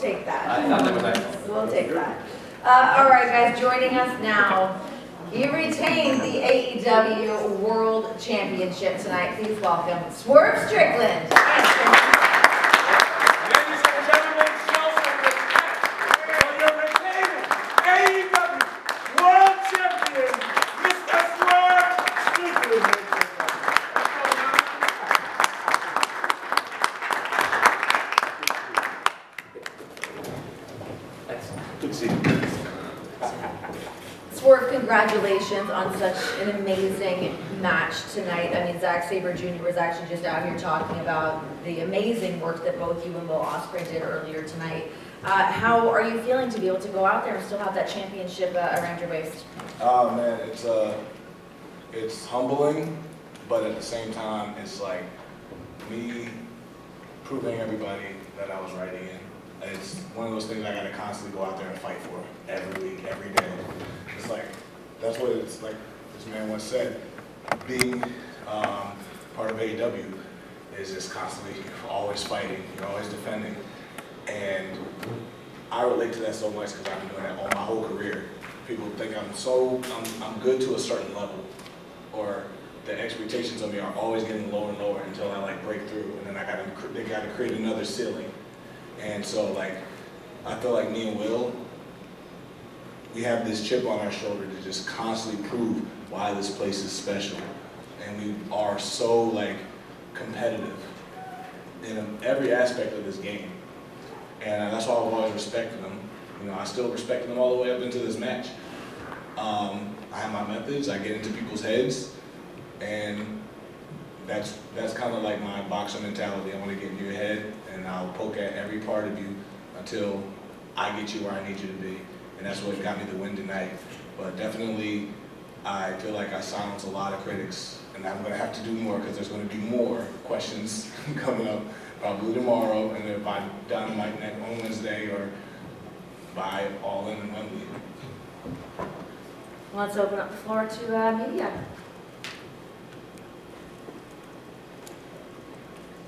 Take that. I thought that was nice. We'll take that. All right, guys, joining us now. He retained the AEW World Championship tonight. Please welcome Swerve Strickland. Ladies and gentlemen, show some respect for your retaining AEW World Champion, Mr. Swerve Strickland. Good to see you. Swerve, congratulations on such an amazing match tonight. I mean, Zack Sabre Jr. was actually just out here talking about the amazing work that both you and Will Ospreay did earlier tonight. How are you feeling to be able to go out there and still have that championship around your waist? Oh man, it's humbling, but at the same time, it's like me proving everybody that I was right again. It's one of those things I gotta constantly go out there and fight for every week, every day. It's like, that's what it's like this man once said, being part of AEW is just constantly, you're always fighting, you're always defending. And I relate to that so much because I've been doing that all my whole career. People think I'm good to a certain level, or the expectations of me are always getting lower and lower until I like break through, and then they gotta create another ceiling. And so like, I feel like me and Will, we have this chip on our shoulder to just constantly prove why this place is special. And we are so like competitive in every aspect of this game. And that's why I've always respected them. You know, I still respect them all the way up into this match. I have my methods, I get into people's heads, and that's kind of like my boxer mentality. I want to get in your head, and I'll poke at every part of you until I get you where I need you to be. And that's what got me the win tonight. But definitely, I feel like I silenced a lot of critics, and I'm going to have to do more because there's going to be more questions coming up probably tomorrow, and then by Dynamite next on Wednesday, or by All In and Wembley. Let's open up the floor to media.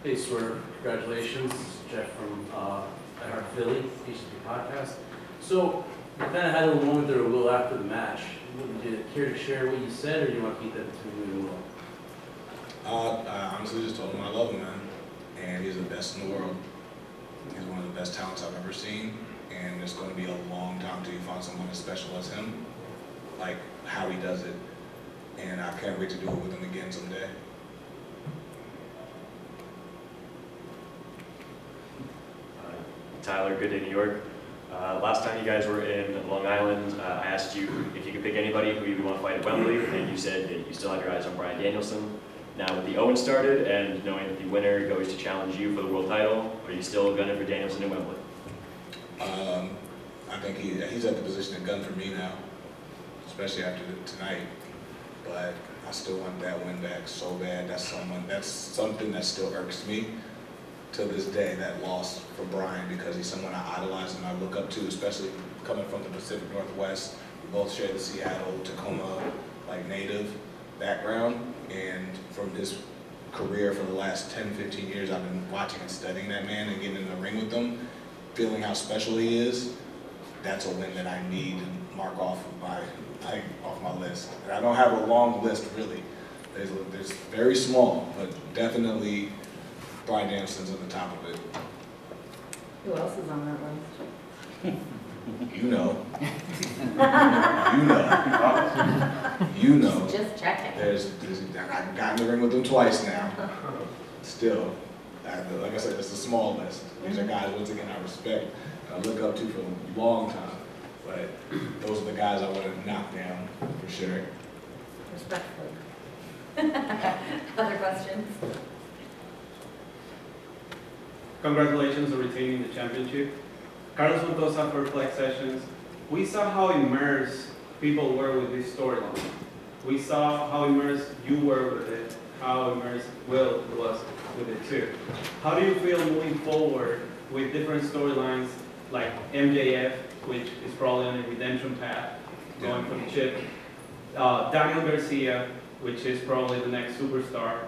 Hey Swerve, congratulations. This is Jeff from I Heart Philly, PCB Podcast. So, you kind of had a little moment there with Will after the match. Would you care to share what you said, or do you want to keep that between you and Will? I honestly just told him I love him, man. And he's the best in the world. He's one of the best talents I've ever seen. And it's going to be a long time till you find someone as special as him, like how he does it. And I can't wait to do it with him again someday. Tyler, good day, New York. Last time you guys were in Long Island, I asked you if you could pick anybody who you want to fight at Wembley, and you said that you still have your eyes on Bryan Danielson. Now with the Owen started, and knowing that the winner goes to challenge you for the world title, are you still gunning for Danielson at Wembley? I think he's at the position of gun for me now, especially after tonight. But I still want that win back so bad. That's something that still irks me to this day, that loss for Bryan, because he's someone I idolize and I look up to, especially coming from the Pacific Northwest. We both share the Seattle, Tacoma, like native background, and from his career for the last 10, 15 years, I've been watching and studying that man and getting in the ring with him, feeling how special he is. That's a win that I need to mark off of my list. And I don't have a long list really. There's very small, but definitely Bryan Danielson's at the top of it. Who else is on that list? You know. You know. Just checking. I've gotten in the ring with them twice now. Still, like I said, it's a small list. These are guys, once again, I respect and I look up to for a long time. But those are the guys I want to knock down for sure. Respectfully. Other questions? Congratulations on retaining the championship. Carlos Montosa for Flex Sessions. We saw how immersed people were with this storyline. We saw how immersed you were with it, how immersed Will was with it too. How do you feel moving forward with different storylines like MJF, which is probably on a redemption path, going for the chip, Daniel Garcia, which is probably the next superstar.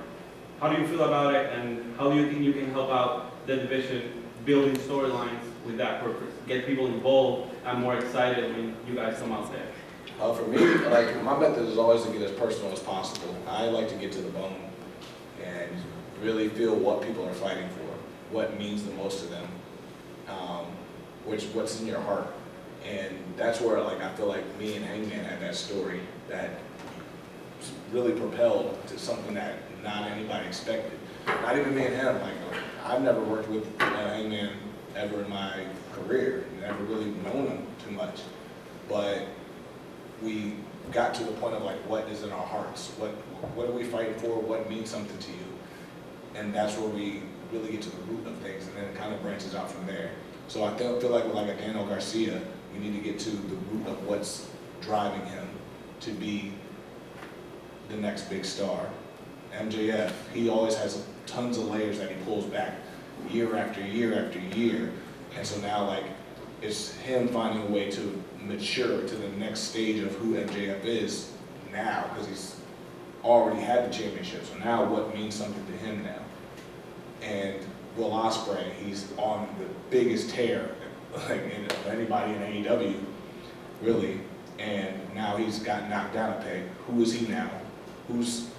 How do you feel about it, and how do you think you can help out the division building storylines with that purpose? Get people involved and more excited when you guys come out there. For me, like, my method is always to get as personal as possible. I like to get to the bone and really feel what people are fighting for, what means the most to them, what's in your heart. And that's where, like, I feel like me and Hangman had that story that really propelled to something that not anybody expected. Not even me and him. Like, I've never worked with Hangman ever in my career. Never really known him too much. But we got to the point of, like, what is in our hearts? What are we fighting for? What means something to you? And that's where we really get to the root of things, and then it kind of branches out from there. So I feel like with, like, a Daniel Garcia, we need to get to the root of what's driving him to be the next big star. MJF, he always has tons of layers that he pulls back year after year after year. And so now, like, it's him finding a way to mature to the next stage of who MJF is now, because he's already had the championship. So now what means something to him now? And Will Ospreay, he's on the biggest tear, like, of anybody in AEW, really. And now he's got knocked down a peg. Who is he now? Who is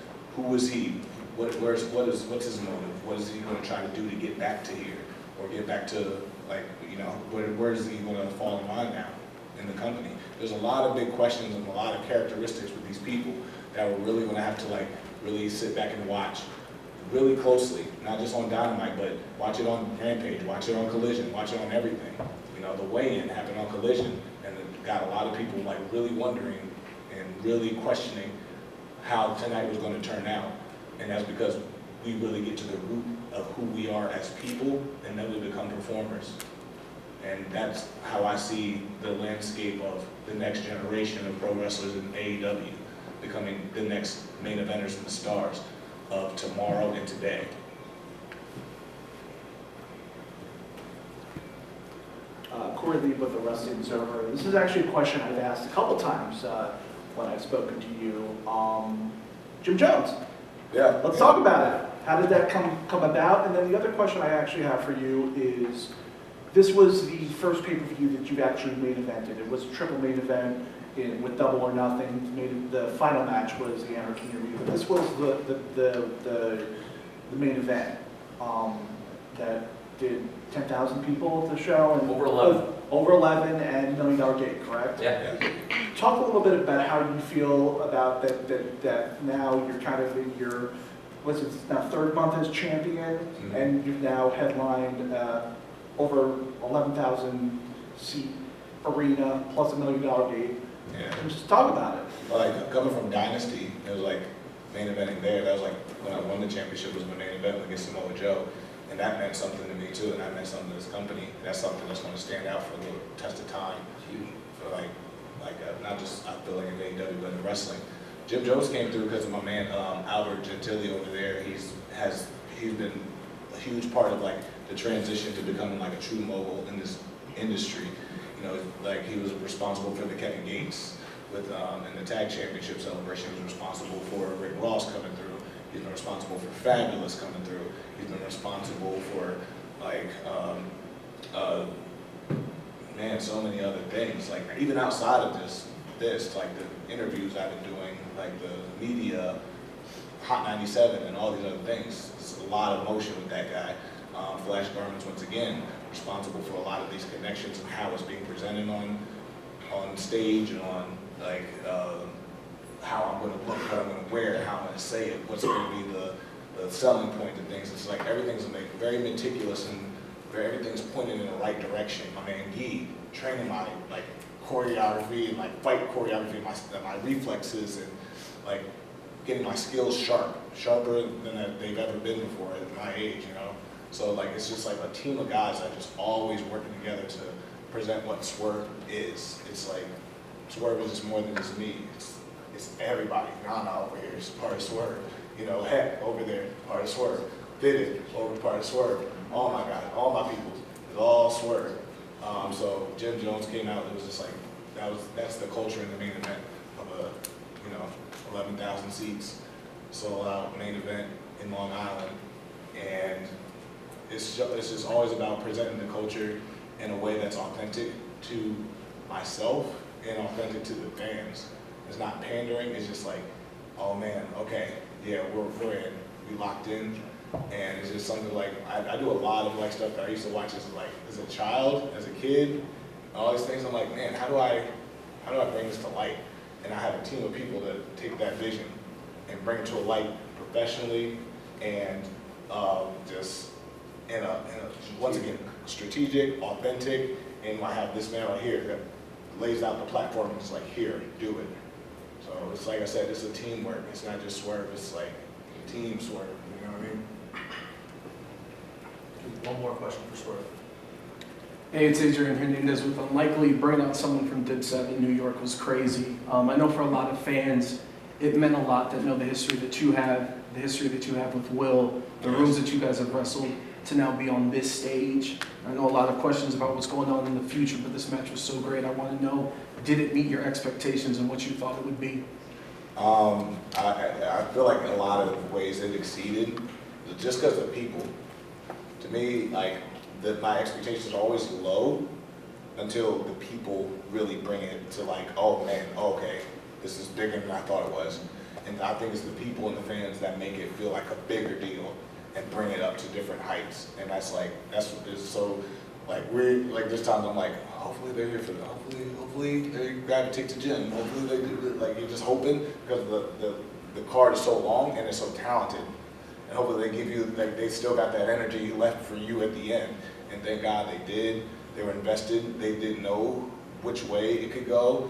he? What's his motive? What is he going to try to do to get back to here, or get back to, like, you know, where is he going to fall in line now in the company? There's a lot of big questions and a lot of characteristics with these people that we're really going to have to, like, really sit back and watch really closely, not just on Dynamite, but watch it on Rampage, watch it on Collision, watch it on everything. You know, the weigh-in happened on Collision, and it got a lot of people, like, really wondering and really questioning how tonight was going to turn out. And that's because we really get to the root of who we are as people, and then we become performers. And that's how I see the landscape of the next generation of pro wrestlers in AEW, becoming the next main eventers and the stars of tomorrow and today. Corey Lee with the Wrestling Observer. This is actually a question I've asked a couple times when I've spoken to you. Jim Jones. Yeah. Let's talk about it. How did that come about? And then the other question I actually have for you is, this was the first pay-per-view that you've actually main evented. It was a triple main event with Double or Nothing. The final match was the Anarchy Arena, but this was the main event that did 10,000 people at the show. And Over 11. Over 11 and $1 Million Gate, correct? Yeah. Talk a little bit about how you feel about that now you're kind of in your, what's it, now third month as champion, and you've now headlined over 11,000 seat arena plus $1 Million Gate. Yeah. And just talk about it. Like, coming from Dynasty, it was like main eventing there. That was like when I won the championship, was my main event against Samoa Joe. And that meant something to me too, and that meant something to this company. And that's something that's going to stand out for the test of time. For like not just, I feel like in AEW, but in wrestling. Jim Jones came through because of my man Albert Gentili over there. He's been a huge part of, like, the transition to becoming, like, a true mogul in this industry. You know, like, he was responsible for the Kevin Gates with in the tag championship celebration. He was responsible for Rick Ross coming through. He's been responsible for Fabulous coming through. He's been responsible for, like, man, so many other things. Like, even outside of this, like the interviews I've been doing, like the media, Hot 97, and all these other things. It's a lot of motion with that guy. Flash Garments, once again, responsible for a lot of these connections and how it's being presented on stage and on, like, how I'm going to look, what I'm going to wear, how I'm going to say it, what's going to be the selling point of things. It's like everything's very meticulous and everything's pointed in the right direction. My man Guy, training my, like, choreography and, like, fight choreography, my reflexes, and, like, getting my skills sharper than they've ever been before at my age, you know? So, like, it's just like a team of guys that just always working together to present what Swerve is. It's like, Swerve is just more than just me. It's everybody. Nana over here is part of Swerve. You know, Heck over there, part of Swerve. Fitted over part of Swerve. Oh my God, all my people, it's all Swerve. So Jim Jones came out. It was just like that's the culture in the main event of a 11,000 seats, sold out main event in Long Island, and it's just always about presenting the culture in a way that's authentic to myself and authentic to the fans. It's not pandering, it's just like, oh man, okay, yeah, we're in, we locked in. And it's just something like, I do a lot of like stuff that I used to watch as a child, as a kid, all these things. I'm like, man, how do I bring this to light? And I have a team of people that take that vision and bring it to a light professionally and just in a once again, strategic, authentic, and I have this man right here that lays out the platform and it's like, here, do it. So it's like I said, it's a teamwork. It's not just Swerve, it's like team Swerve, you know what I mean? One more question for Swerve. Hey, it's Adrian Hernandez with Unlikely. Bringing out someone from Dip 7 New York was crazy. I know for a lot of fans, it meant a lot to know the history that you have with Will, the rooms that you guys have wrestled, to now be on this stage. I know a lot of questions about what's going on in the future, but this match was so great. I want to know, did it meet your expectations and what you thought it would be? I feel like in a lot of ways it exceeded, just because of people. To me, like, my expectations are always low until the people really bring it to like, oh man, okay, this is bigger than I thought it was. And I think it's the people and the fans that make it feel like a bigger deal and bring it up to different heights. And that's what is so, like, there's times I'm like, hopefully they're here for that. Hopefully they gravitate to Jim. Hopefully they do, like, you're just hoping because the card is so long and it's so talented. And hopefully they give you, like, they still got that energy left for you at the end. And thank God they did. They were invested. They didn't know which way it could go.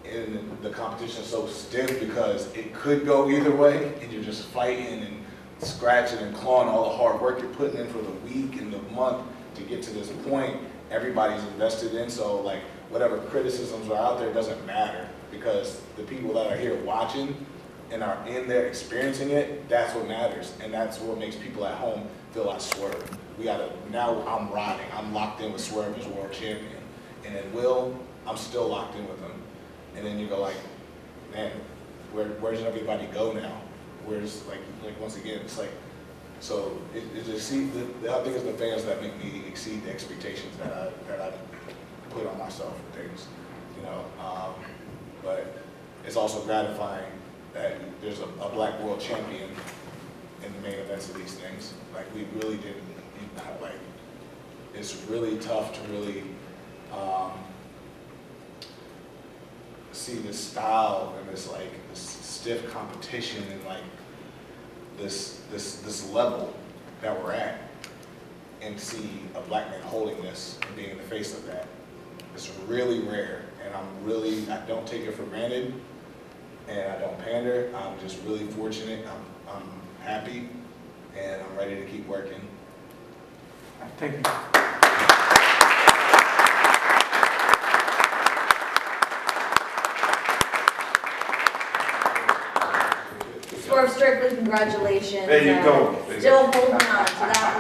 And the competition is so stiff because it could go either way. And you're just fighting and scratching and clawing all the hard work you're putting in for the week and the month to get to this point. Everybody's invested in. So, like, whatever criticisms are out there doesn't matter because the people that are here watching and are in there experiencing it, that's what matters. And that's what makes people at home feel like Swerve. Now I'm riding, I'm locked in with Swerve as world champion. And then Will, I'm still locked in with him. And then you go like, man, where's everybody go now? Where's, like once again, it's like, so it just, I think it's the fans that make me exceed the expectations that I put on myself for things, you know. But it's also gratifying that there's a black world champion in the main events of these things. Like, we really didn't, like, it's really tough to really see this style and this, like, this stiff competition and, like, this level that we're at, and see a black man holding this and being the face of that. It's really rare, and I don't take it for granted, and I don't pander. I'm just really fortunate. I'm happy, and I'm ready to keep working. Thank you. Swerve Strickland, congratulations. There you go. Still holding on to that